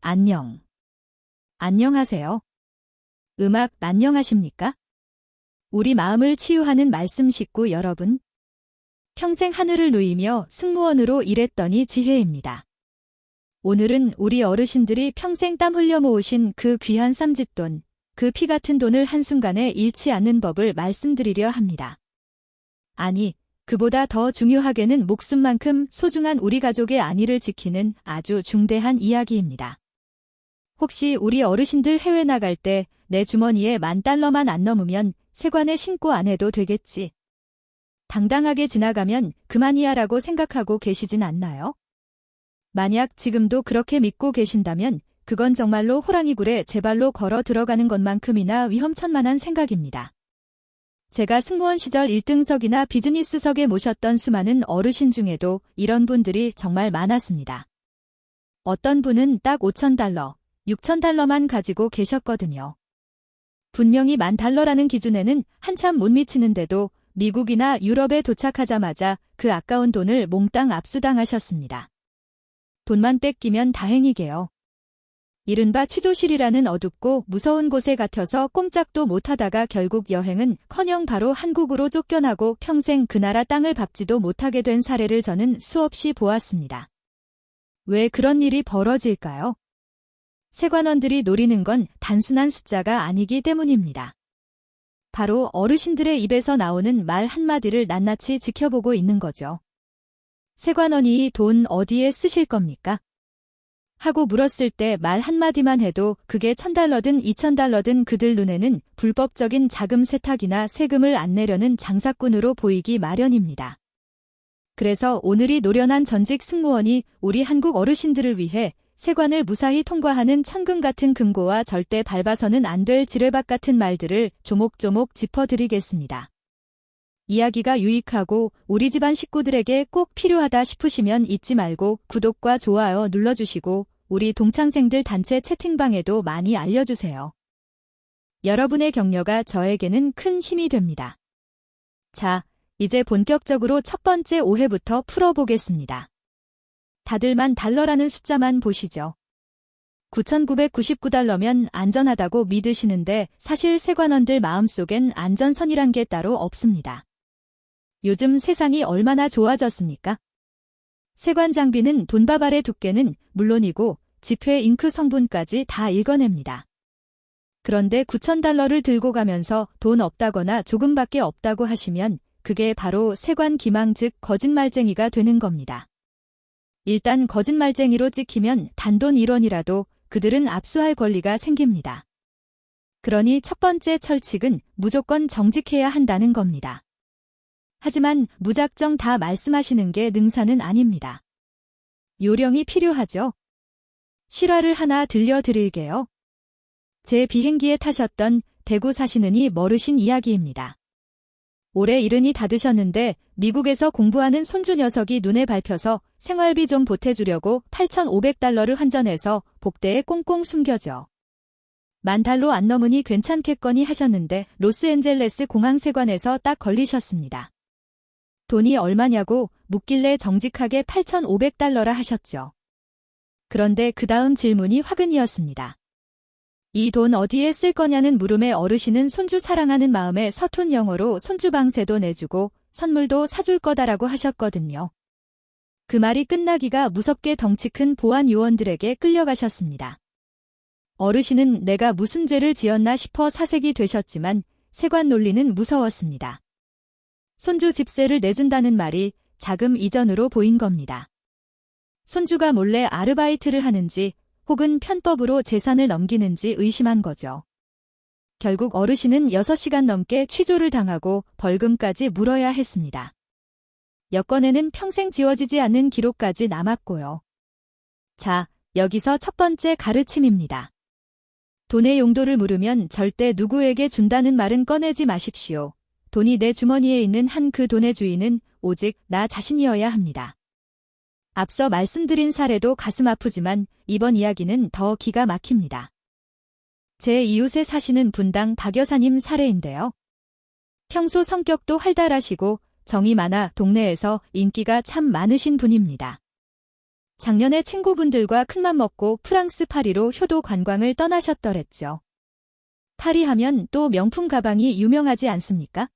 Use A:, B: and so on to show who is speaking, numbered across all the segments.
A: 안녕. 안녕하세요. 음악 안녕하십니까? 우리 마음을 치유하는 말씀 식구 여러분. 평생 하늘을 누이며 승무원으로 일했더니 지혜입니다. 오늘은 우리 어르신들이 평생 땀 흘려 모으신 그 귀한 쌈짓돈, 그 피 같은 돈을 한순간에 잃지 않는 법을 말씀드리려 합니다. 아니, 그보다 더 중요하게는 목숨만큼 소중한 우리 가족의 안위를 지키는 아주 중대한 이야기입니다. 혹시 우리 어르신들 해외 나갈 때 내 주머니에 $10,000만 안 넘으면 세관에 신고 안 해도 되겠지. 당당하게 지나가면 그만이야 라고 생각하고 계시진 않나요? 만약 지금도 그렇게 믿고 계신다면 그건 정말로 호랑이 굴에 제 발로 걸어 들어가는 것만큼이나 위험천만한 생각입니다. 제가 승무원 시절 1등석이나 비즈니스석에 모셨던 수많은 어르신 중에도 이런 분들이 정말 많았습니다. 어떤 분은 딱 $5,000, $6,000만 가지고 계셨거든요. 분명히 $10,000라는 기준에는 한참 못 미치는데도 미국이나 유럽에 도착하자마자 그 아까운 돈을 몽땅 압수당하셨습니다. 돈만 뺏기면 다행이게요. 이른바 취조실이라는 어둡고 무서운 곳에 갇혀서 꼼짝도 못하다가 결국 여행은커녕 바로 한국으로 쫓겨나고 평생 그 나라 땅을 밟지도 못하게 된 사례를 저는 수없이 보았습니다. 왜 그런 일이 벌어질까요? 세관원들이 노리는 건 단순한 숫자가 아니기 때문입니다. 바로 어르신들의 입에서 나오는 말 한마디를 낱낱이 지켜보고 있는 거죠. 세관원이 이 돈 어디에 쓰실 겁니까? 하고 물었을 때 말 한마디만 해도 그게 $1,000든 $2,000든 그들 눈에는 불법적인 자금 세탁이나 세금을 안 내려는 장사꾼으로 보이기 마련입니다. 그래서 오늘이 노련한 전직 승무원이 우리 한국 어르신들을 위해 세관을 무사히 통과하는 천금 같은 금고와 절대 밟아서는 안 될 지뢰밭 같은 말들을 조목조목 짚어드리겠습니다. 이야기가 유익하고 우리 집안 식구들에게 꼭 필요하다 싶으시면 잊지 말고 구독과 좋아요 눌러주시고 우리 동창생들 단체 채팅방에도 많이 알려주세요. 여러분의 격려가 저에게는 큰 힘이 됩니다. 자, 이제 본격적으로 첫 번째 오해부터 풀어보겠습니다. 다들만 달러라는 숫자만 보시죠. $9,999면 안전하다고 믿으시는데 사실 세관원들 마음속엔 안전선이란 게 따로 없습니다. 요즘 세상이 얼마나 좋아졌습니까? 세관 장비는 돈바발의 두께는 물론이고 지폐 잉크 성분까지 다 읽어냅니다. 그런데 $9,000를 들고 가면서 돈 없다거나 조금밖에 없다고 하시면 그게 바로 세관 기망 즉 거짓말쟁이가 되는 겁니다. 일단 거짓말쟁이로 찍히면 단돈 1원이라도 그들은 압수할 권리가 생깁니다. 그러니 첫 번째 철칙은 무조건 정직해야 한다는 겁니다. 하지만 무작정 다 말씀하시는 게 능사는 아닙니다. 요령이 필요하죠. 실화를 하나 들려드릴게요. 제 비행기에 타셨던 대구 사시느니 머르신 이야기입니다. 올해 70이 다 드셨는데 미국에서 공부하는 손주 녀석이 눈에 밟혀서 생활비 좀 보태주려고 $8,500를 환전해서 복대에 꽁꽁 숨겨줘. $10,000 안 넘으니 괜찮겠거니 하셨는데 로스앤젤레스 공항 세관에서 딱 걸리셨습니다. 돈이 얼마냐고 묻길래 정직하게 $8,500라 하셨죠. 그런데 그 다음 질문이 화근이었습니다. 이 돈 어디에 쓸 거냐는 물음에 어르신은 손주 사랑하는 마음에 서툰 영어로 손주 방세도 내주고 선물도 사줄 거다라고 하셨거든요. 그 말이 끝나기가 무섭게 덩치 큰 보안 요원들에게 끌려가셨습니다. 어르신은 내가 무슨 죄를 지었나 싶어 사색이 되셨지만 세관 논리는 무서웠습니다. 손주 집세를 내준다는 말이 자금 이전으로 보인 겁니다. 손주가 몰래 아르바이트를 하는지 혹은 편법으로 재산을 넘기는지 의심한 거죠. 결국 어르신은 6시간 넘게 취조를 당하고 벌금까지 물어야 했습니다. 여권에는 평생 지워지지 않는 기록까지 남았고요. 자, 여기서 첫 번째 가르침입니다. 돈의 용도를 물으면 절대 누구에게 준다는 말은 꺼내지 마십시오. 돈이 내 주머니에 있는 한 그 돈의 주인은 오직 나 자신이어야 합니다. 앞서 말씀드린 사례도 가슴 아프지만 이번 이야기는 더 기가 막힙니다. 제 이웃에 사시는 분당 박 여사님 사례인데요. 평소 성격도 활달하시고 정이 많아 동네에서 인기가 참 많으신 분입니다. 작년에 친구분들과 큰맘 먹고 프랑스 파리로 효도 관광을 떠나셨더랬죠. 파리 하면 또 명품 가방이 유명하지 않습니까?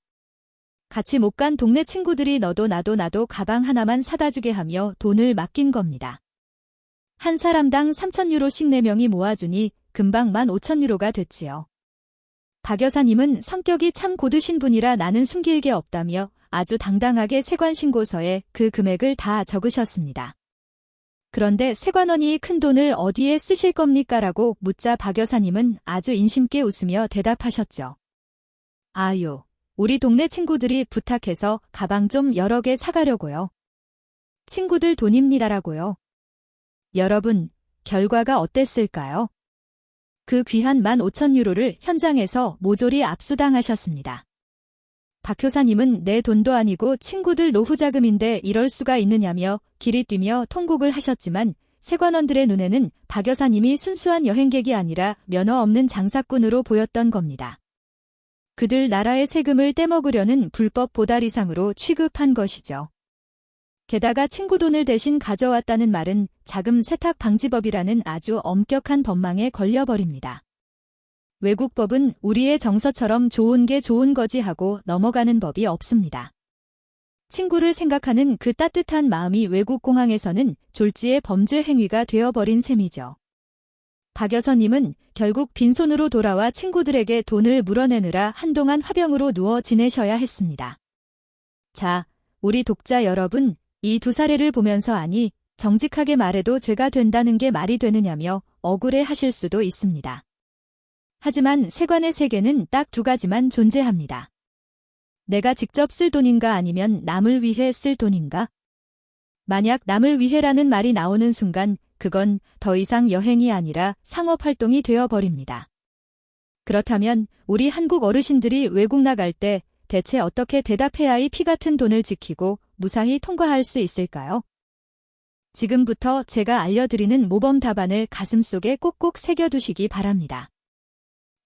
A: 같이 못 간 동네 친구들이 너도 나도 가방 하나만 사다 주게 하며 돈을 맡긴 겁니다. 한 사람당 3,000유로씩 4명이 모아주니 금방 15,000유로가 됐지요. 박 여사님은 성격이 참 고드신 분이라 나는 숨길 게 없다며 아주 당당하게 세관신고서에 그 금액을 다 적으셨습니다. 그런데 세관원이 큰 돈을 어디에 쓰실 겁니까? 라고 묻자 박 여사님은 아주 인심께 웃으며 대답하셨죠. 아유, 우리 동네 친구들이 부탁해서 가방 좀 여러 개 사가려고요. 친구들 돈입니다라고요. 여러분, 결과가 어땠을까요? 그 귀한 15,000유로를 현장에서 모조리 압수당하셨습니다. 박 교사님은 내 돈도 아니고 친구들 노후자금인데 이럴 수가 있느냐며 길이 뛰며 통곡을 하셨지만 세관원들의 눈에는 박 여사님이 순수한 여행객이 아니라 면허 없는 장사꾼으로 보였던 겁니다. 그들 나라의 세금을 떼먹으려는 불법 보다리상으로 취급한 것이죠. 게다가 친구 돈을 대신 가져왔다는 말은 자금 세탁 방지법이라는 아주 엄격한 법망에 걸려버립니다. 외국법은 우리의 정서처럼 좋은 게 좋은 거지 하고 넘어가는 법이 없습니다. 친구를 생각하는 그 따뜻한 마음이 외국 공항에서는 졸지의 범죄 행위가 되어버린 셈이죠. 박 여사님은 결국 빈손으로 돌아와 친구들에게 돈을 물어내느라 한동안 화병으로 누워 지내셔야 했습니다. 자, 우리 독자 여러분, 이 두 사례를 보면서 아니, 정직하게 말해도 죄가 된다는 게 말이 되느냐며 억울해 하실 수도 있습니다. 하지만 세관의 세계는 딱 두 가지만 존재합니다. 내가 직접 쓸 돈인가 아니면 남을 위해 쓸 돈인가? 만약 남을 위해라는 말이 나오는 순간 그건 더 이상 여행이 아니라 상업활동이 되어버립니다. 그렇다면 우리 한국 어르신들이 외국 나갈 때 대체 어떻게 대답해야 이 피 같은 돈을 지키고 무사히 통과할 수 있을까요? 지금부터 제가 알려드리는 모범 답안을 가슴속에 꼭꼭 새겨두시기 바랍니다.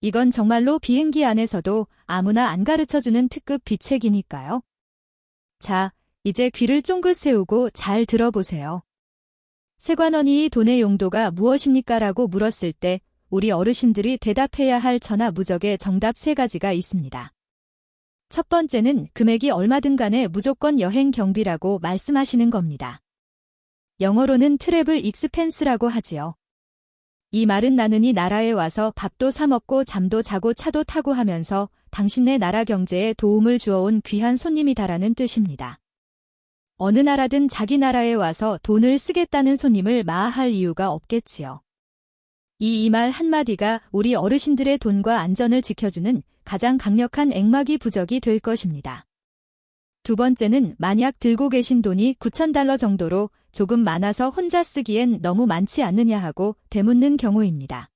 A: 이건 정말로 비행기 안에서도 아무나 안 가르쳐주는 특급 비책이니까요. 자, 이제 귀를 쫑긋 세우고 잘 들어보세요. 세관원이 돈의 용도가 무엇입니까? 라고 물었을 때 우리 어르신들이 대답해야 할 천하무적의 정답 3가지가 있습니다. 첫 번째는 금액이 얼마든 간에 무조건 여행 경비라고 말씀하시는 겁니다. 영어로는 트래블 익스펜스라고 하지요. 이 말은 나는 이 나라에 와서 밥도 사 먹고 잠도 자고 차도 타고 하면서 당신네 나라 경제에 도움을 주어온 귀한 손님이다라는 뜻입니다. 어느 나라든 자기 나라에 와서 돈을 쓰겠다는 손님을 마아할 이유가 없겠지요. 이 말 한마디가 우리 어르신들의 돈과 안전을 지켜주는 가장 강력한 액막이 부적이 될 것입니다. 두 번째는 만약 들고 계신 돈이 9,000달러 정도로 조금 많아서 혼자 쓰기엔 너무 많지 않느냐 하고 되묻는 경우입니다.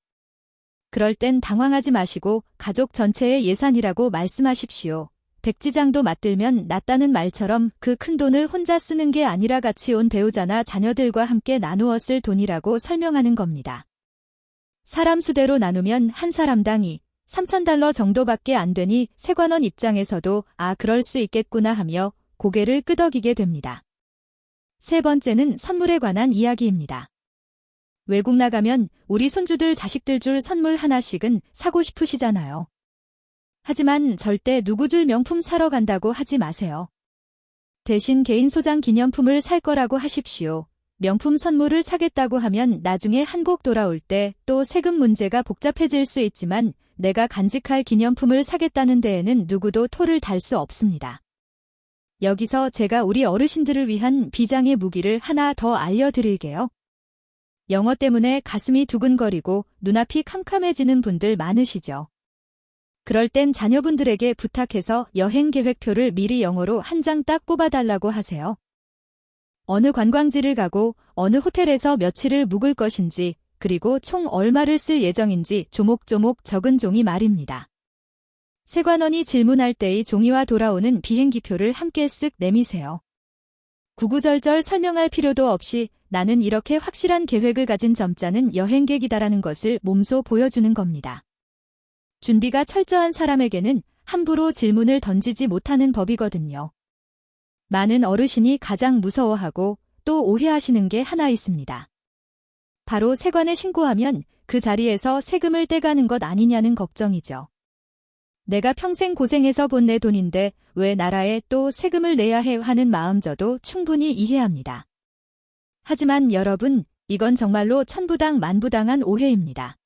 A: 그럴 땐 당황하지 마시고 가족 전체의 예산이라고 말씀하십시오. 백지장도 맞들면 낫다는 말처럼 그 큰 돈을 혼자 쓰는 게 아니라 같이 온 배우자나 자녀들과 함께 나누어 쓸 돈이라고 설명하는 겁니다. 사람 수대로 나누면 한 사람당 3,000달러 정도밖에 안 되니 세관원 입장에서도 그럴 수 있겠구나 하며 고개를 끄덕이게 됩니다. 세 번째는 선물에 관한 이야기입니다. 외국 나가면 우리 손주들 자식들 줄 선물 하나씩은 사고 싶으시잖아요. 하지만 절대 누구 줄 명품 사러 간다고 하지 마세요. 대신 개인 소장 기념품을 살 거라고 하십시오. 명품 선물을 사겠다고 하면 나중에 한국 돌아올 때 또 세금 문제가 복잡해질 수 있지만 내가 간직할 기념품을 사겠다는 데에는 누구도 토를 달 수 없습니다. 여기서 제가 우리 어르신들을 위한 비장의 무기를 하나 더 알려드릴게요. 영어 때문에 가슴이 두근거리고 눈앞이 캄캄해지는 분들 많으시죠. 그럴 땐 자녀분들에게 부탁해서 여행 계획표를 미리 영어로 한 장 딱 뽑아달라고 하세요. 어느 관광지를 가고 어느 호텔에서 며칠을 묵을 것인지 그리고 총 얼마를 쓸 예정인지 조목조목 적은 종이 말입니다. 세관원이 질문할 때의 종이와 돌아오는 비행기표를 함께 쓱 내미세요. 구구절절 설명할 필요도 없이 나는 이렇게 확실한 계획을 가진 점자는 여행객이다라는 것을 몸소 보여주는 겁니다. 준비가 철저한 사람에게는 함부로 질문을 던지지 못하는 법이거든요. 많은 어르신이 가장 무서워하고 또 오해하시는 게 하나 있습니다. 바로 세관에 신고하면 그 자리에서 세금을 떼가는 것 아니냐는 걱정이죠. 내가 평생 고생해서 본 내 돈인데 왜 나라에 또 세금을 내야 해 하는 마음 저도 충분히 이해합니다. 하지만 여러분, 이건 정말로 천부당 만부당한 오해입니다.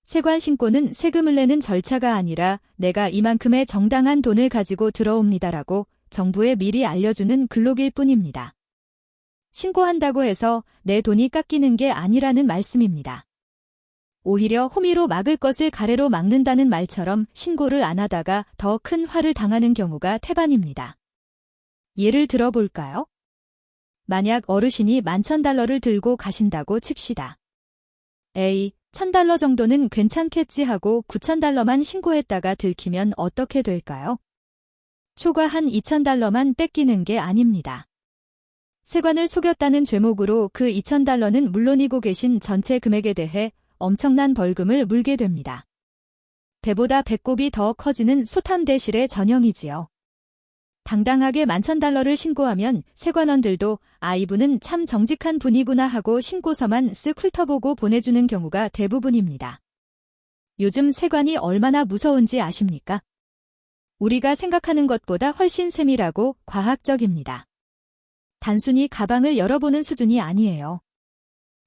A: 세관 신고는 세금을 내는 절차가 아니라 내가 이만큼의 정당한 돈을 가지고 들어옵니다라고 정부에 미리 알려주는 글록일 뿐입니다. 신고한다고 해서 내 돈이 깎이는 게 아니라는 말씀입니다. 오히려 호미로 막을 것을 가래로 막는다는 말처럼 신고를 안 하다가 더 큰 화를 당하는 경우가 태반입니다. 예를 들어볼까요? 만약 어르신이 $10,000를 들고 가신다고 칩시다. 에이, $1,000 정도는 괜찮겠지 하고 $9,000만 신고했다가 들키면 어떻게 될까요? 초과한 $2,000만 뺏기는 게 아닙니다. 세관을 속였다는 죄목으로 그 $2,000는 물론이고 계신 전체 금액에 대해 엄청난 벌금을 물게 됩니다. 배보다 배꼽이 더 커지는 소탐대실의 전형이지요. 당당하게 $10,000를 신고하면 세관원들도 아, 이분은 참 정직한 분이구나 하고 신고서만 쓱 훑어보고 보내주는 경우가 대부분입니다. 요즘 세관이 얼마나 무서운지 아십니까? 우리가 생각하는 것보다 훨씬 세밀하고 과학적입니다. 단순히 가방을 열어보는 수준이 아니에요.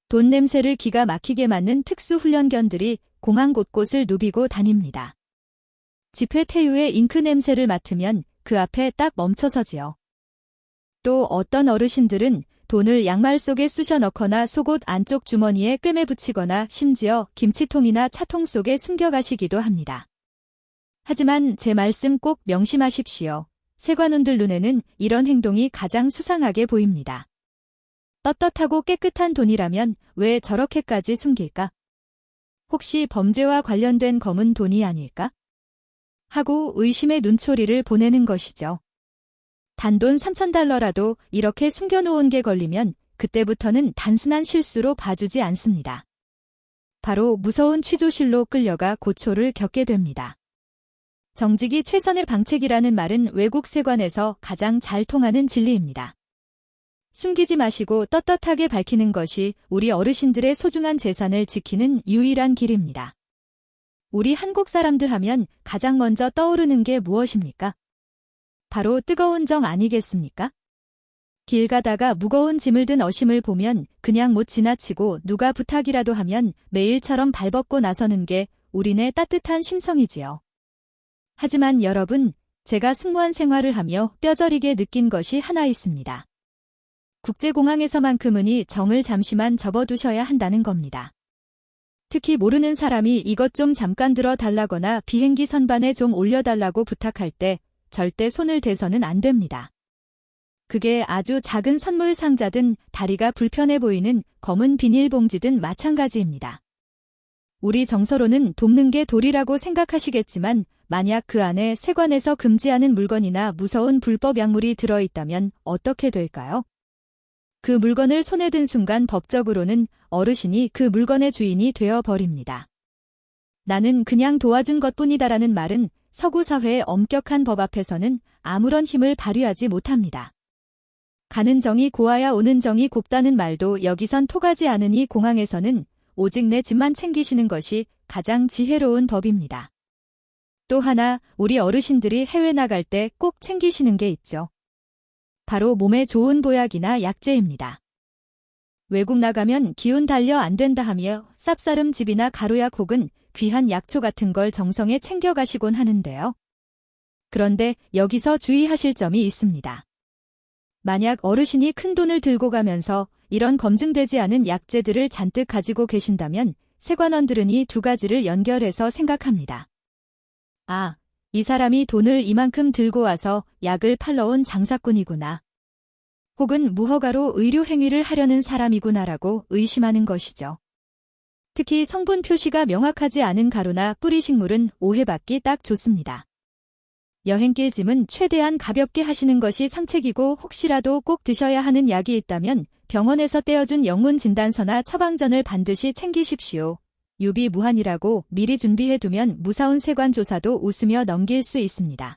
A: 돈 냄새를 기가 막히게 맡는 특수훈련견들이 공항 곳곳을 누비고 다닙니다. 지폐 태유의 잉크 냄새를 맡으면 그 앞에 딱 멈춰서지요. 또 어떤 어르신들은 돈을 양말 속에 쑤셔 넣거나 속옷 안쪽 주머니에 꿰매 붙이거나 심지어 김치통이나 차통 속에 숨겨가시기도 합니다. 하지만 제 말씀 꼭 명심하십시오. 세관원들 눈에는 이런 행동이 가장 수상하게 보입니다. 떳떳하고 깨끗한 돈이라면 왜 저렇게까지 숨길까? 혹시 범죄와 관련된 검은 돈이 아닐까? 하고 의심의 눈초리를 보내는 것이죠. 단돈 $3,000라도 이렇게 숨겨놓은 게 걸리면 그때부터는 단순한 실수로 봐주지 않습니다. 바로 무서운 취조실로 끌려가 고초를 겪게 됩니다. 정직이 최선의 방책이라는 말은 외국 세관에서 가장 잘 통하는 진리입니다. 숨기지 마시고 떳떳하게 밝히는 것이 우리 어르신들의 소중한 재산을 지키는 유일한 길입니다. 우리 한국 사람들 하면 가장 먼저 떠오르는 게 무엇입니까? 바로 뜨거운 정 아니겠습니까? 길 가다가 무거운 짐을 든 어심을 보면 그냥 못 지나치고 누가 부탁이라도 하면 매일처럼 발벗고 나서는 게 우리네 따뜻한 심성이지요. 하지만 여러분, 제가 승무원 생활을 하며 뼈저리게 느낀 것이 하나 있습니다. 국제공항에서만큼은 정을 잠시만 접어두셔야 한다는 겁니다. 특히 모르는 사람이 이것 좀 잠깐 들어 달라거나 비행기 선반에 좀 올려달라고 부탁할 때 절대 손을 대서는 안 됩니다. 그게 아주 작은 선물 상자든 다리가 불편해 보이는 검은 비닐봉지든 마찬가지입니다. 우리 정서로는 돕는 게 도리라고 생각하시겠지만 만약 그 안에 세관에서 금지하는 물건이나 무서운 불법 약물이 들어있다면 어떻게 될까요? 그 물건을 손에 든 순간 법적으로는 어르신이 그 물건의 주인이 되어 버립니다. 나는 그냥 도와준 것뿐이다라는 말은 서구 사회의 엄격한 법 앞에서는 아무런 힘을 발휘하지 못합니다. 가는 정이 고와야 오는 정이 곱다는 말도 여기선 통하지 않으니 공항에서는 오직 내 집만 챙기시는 것이 가장 지혜로운 법입니다. 또 하나, 우리 어르신들이 해외 나갈 때 꼭 챙기시는 게 있죠. 바로 몸에 좋은 보약이나 약재입니다. 외국 나가면 기운 달려 안 된다 하며 쌉싸름 집이나 가루약 혹은 귀한 약초 같은 걸 정성에 챙겨가시곤 하는데요. 그런데 여기서 주의하실 점이 있습니다. 만약 어르신이 큰 돈을 들고 가면서 이런 검증되지 않은 약재들을 잔뜩 가지고 계신다면 세관원들은 이 두 가지를 연결해서 생각합니다. 아, 이 사람이 돈을 이만큼 들고 와서 약을 팔러 온 장사꾼이구나. 혹은 무허가로 의료 행위를 하려는 사람이구나라고 의심하는 것이죠. 특히 성분 표시가 명확하지 않은 가루나 뿌리식물은 오해받기 딱 좋습니다. 여행길 짐은 최대한 가볍게 하시는 것이 상책이고 혹시라도 꼭 드셔야 하는 약이 있다면 병원에서 떼어준 영문진단서나 처방전을 반드시 챙기십시오. 유비무환이라고 미리 준비해두면 무사운 세관 조사도 웃으며 넘길 수 있습니다.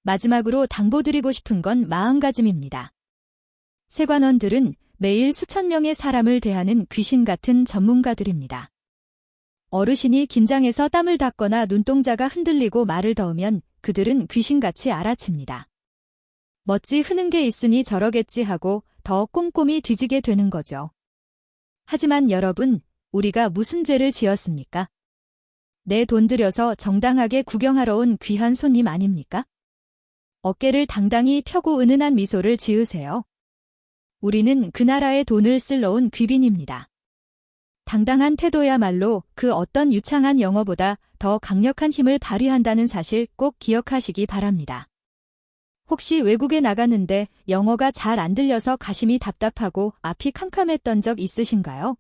A: 마지막으로 당부드리고 싶은 건 마음가짐입니다. 세관원들은 매일 수천 명의 사람을 대하는 귀신 같은 전문가들입니다. 어르신이 긴장해서 땀을 닦거나 눈동자가 흔들리고 말을 더우면 그들은 귀신같이 알아챕니다. 멋지 흐는 게 있으니 저러겠지 하고 더 꼼꼼히 뒤지게 되는 거죠. 하지만 여러분, 우리가 무슨 죄를 지었습니까? 내 돈 들여서 정당하게 구경하러 온 귀한 손님 아닙니까? 어깨를 당당히 펴고 은은한 미소를 지으세요. 우리는 그 나라의 돈을 쓸러 온 귀빈입니다. 당당한 태도야말로 그 어떤 유창한 영어보다 더 강력한 힘을 발휘한다는 사실 꼭 기억하시기 바랍니다. 혹시 외국에 나가는데 영어가 잘 안 들려서 가심이 답답하고 앞이 캄캄했던 적 있으신가요?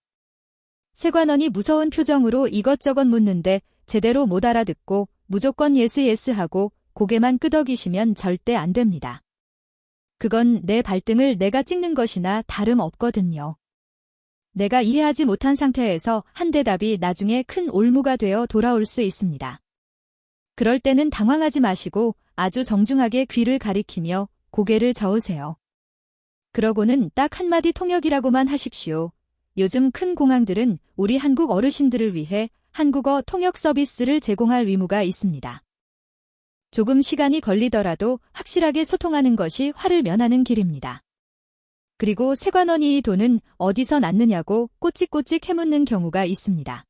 A: 세관원이 무서운 표정으로 이것저것 묻는데 제대로 못 알아듣고 무조건 예스 하고 고개만 끄덕이시면 절대 안 됩니다. 그건 내 발등을 내가 찍는 것이나 다름없거든요. 내가 이해하지 못한 상태에서 한 대답이 나중에 큰 올무가 되어 돌아올 수 있습니다. 그럴 때는 당황하지 마시고 아주 정중하게 귀를 가리키며 고개를 저으세요. 그러고는 딱 한마디 통역이라고만 하십시오. 요즘 큰 공항들은 우리 한국 어르신들을 위해 한국어 통역 서비스를 제공할 의무가 있습니다. 조금 시간이 걸리더라도 확실하게 소통하는 것이 화를 면하는 길입니다. 그리고 세관원이 이 돈은 어디서 났느냐고 꼬치꼬치 캐묻는 경우가 있습니다.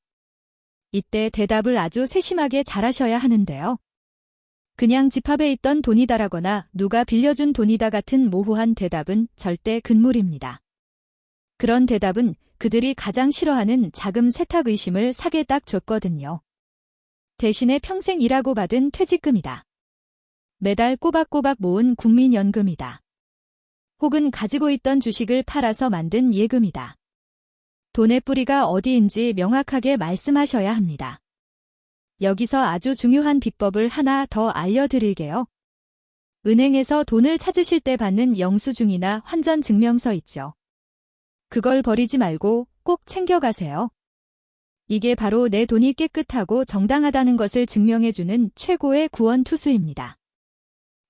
A: 이때 대답을 아주 세심하게 잘하셔야 하는데요. 그냥 지갑에 있던 돈이다라거나 누가 빌려준 돈이다 같은 모호한 대답은 절대 금물입니다. 그런 대답은 그들이 가장 싫어하는 자금 세탁 의심을 사게 딱 줬거든요. 대신에 평생 일하고 받은 퇴직금이다. 매달 꼬박꼬박 모은 국민연금이다. 혹은 가지고 있던 주식을 팔아서 만든 예금이다. 돈의 뿌리가 어디인지 명확하게 말씀하셔야 합니다. 여기서 아주 중요한 비법을 하나 더 알려드릴게요. 은행에서 돈을 찾으실 때 받는 영수증이나 환전증명서 있죠. 그걸 버리지 말고 꼭 챙겨가세요. 이게 바로 내 돈이 깨끗하고 정당하다는 것을 증명해주는 최고의 구원투수입니다.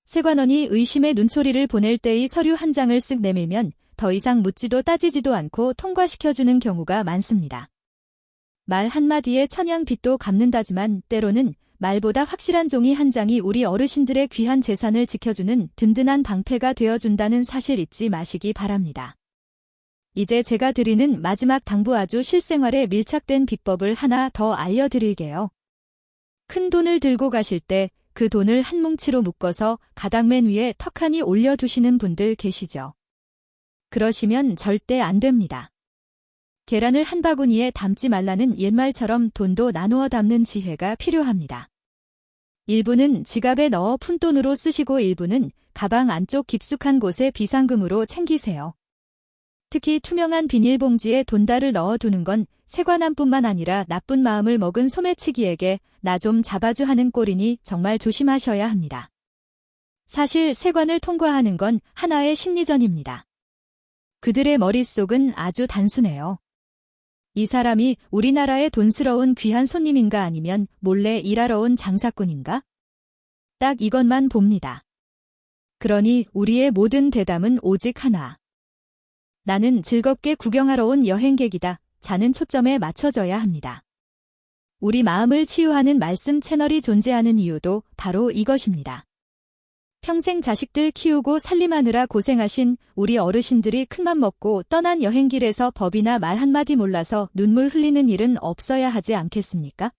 A: 세관원이 의심의 눈초리를 보낼 때의 서류 한 장을 쓱 내밀면 더 이상 묻지도 따지지도 않고 통과시켜주는 경우가 많습니다. 말 한마디에 천냥빚도 갚는다지만 때로는 말보다 확실한 종이 한 장이 우리 어르신들의 귀한 재산을 지켜주는 든든한 방패가 되어준다는 사실 잊지 마시기 바랍니다. 이제 제가 드리는 마지막 당부 아주 실생활에 밀착된 비법을 하나 더 알려드릴게요. 큰 돈을 들고 가실 때 그 돈을 한 뭉치로 묶어서 가닥맨 위에 턱하니 올려두시는 분들 계시죠? 그러시면 절대 안 됩니다. 계란을 한 바구니에 담지 말라는 옛말처럼 돈도 나누어 담는 지혜가 필요합니다. 일부는 지갑에 넣어 푼돈으로 쓰시고 일부는 가방 안쪽 깊숙한 곳에 비상금으로 챙기세요. 특히 투명한 비닐봉지에 돈달을 넣어두는 건 세관함뿐만 아니라 나쁜 마음을 먹은 소매치기에게 나 좀 잡아주 하는 꼴이니 정말 조심하셔야 합니다. 사실 세관을 통과하는 건 하나의 심리전입니다. 그들의 머릿속은 아주 단순해요. 이 사람이 우리나라의 돈스러운 귀한 손님인가 아니면 몰래 일하러 온 장사꾼인가? 딱 이것만 봅니다. 그러니 우리의 모든 대담은 오직 하나. 나는 즐겁게 구경하러 온 여행객이다. 자는 초점에 맞춰져야 합니다. 우리 마음을 치유하는 말씀 채널이 존재하는 이유도 바로 이것입니다. 평생 자식들 키우고 살림하느라 고생하신 우리 어르신들이 큰맘 먹고 떠난 여행길에서 법이나 말 한마디 몰라서 눈물 흘리는 일은 없어야 하지 않겠습니까?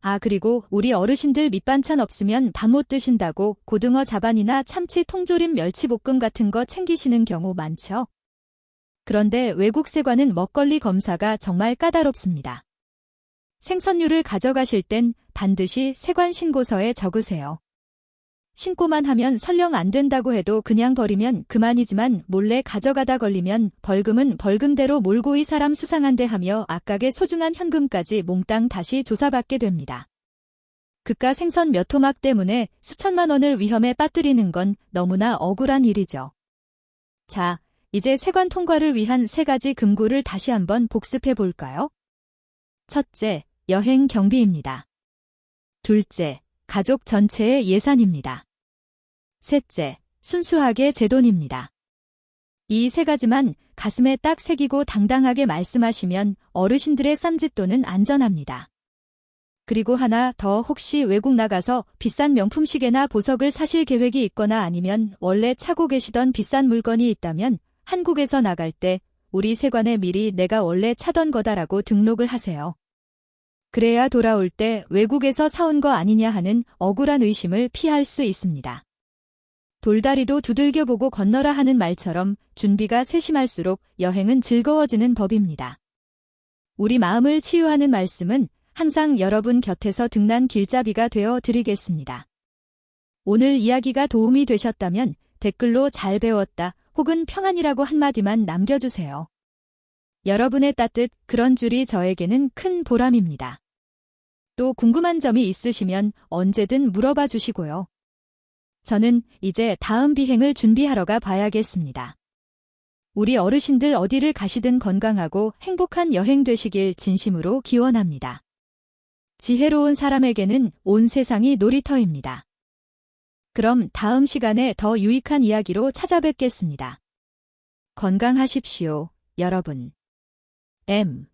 A: 아, 그리고 우리 어르신들 밑반찬 없으면 밥 못 드신다고 고등어 자반이나 참치 통조림 멸치볶음 같은 거 챙기시는 경우 많죠? 그런데 외국 세관은 먹거리 검사가 정말 까다롭습니다. 생선류를 가져가실 땐 반드시 세관 신고서에 적으세요. 신고만 하면 설령 안 된다고 해도 그냥 버리면 그만이지만 몰래 가져가다 걸리면 벌금은 벌금대로 몰고 이 사람 수상한데 하며 악각의 소중한 현금까지 몽땅 다시 조사받게 됩니다. 그깟 생선 몇 토막 때문에 수천만 원을 위험에 빠뜨리는 건 너무나 억울한 일이죠. 자, 이제 세관 통과를 위한 3가지 금고를 다시 한번 복습해 볼까요? 첫째, 여행 경비입니다. 둘째, 가족 전체의 예산입니다. 셋째, 순수하게 제 돈입니다. 이 세 가지만 가슴에 딱 새기고 당당하게 말씀하시면 어르신들의 쌈짓돈은 안전합니다. 그리고 하나 더, 혹시 외국 나가서 비싼 명품 시계나 보석을 사실 계획이 있거나 아니면 원래 차고 계시던 비싼 물건이 있다면 한국에서 나갈 때 우리 세관에 미리 내가 원래 차던 거다라고 등록을 하세요. 그래야 돌아올 때 외국에서 사온 거 아니냐 하는 억울한 의심을 피할 수 있습니다. 돌다리도 두들겨 보고 건너라 하는 말처럼 준비가 세심할수록 여행은 즐거워지는 법입니다. 우리 마음을 치유하는 말씀은 항상 여러분 곁에서 등난 길잡이가 되어 드리겠습니다. 오늘 이야기가 도움이 되셨다면 댓글로 잘 배웠다 혹은 평안이라고 한마디만 남겨주세요. 여러분의 따뜻, 그런 줄이 저에게는 큰 보람입니다. 또 궁금한 점이 있으시면 언제든 물어봐 주시고요. 저는 이제 다음 비행을 준비하러 가 봐야겠습니다. 우리 어르신들 어디를 가시든 건강하고 행복한 여행 되시길 진심으로 기원합니다. 지혜로운 사람에게는 온 세상이 놀이터입니다. 그럼 다음 시간에 더 유익한 이야기로 찾아뵙겠습니다. 건강하십시오, 여러분. M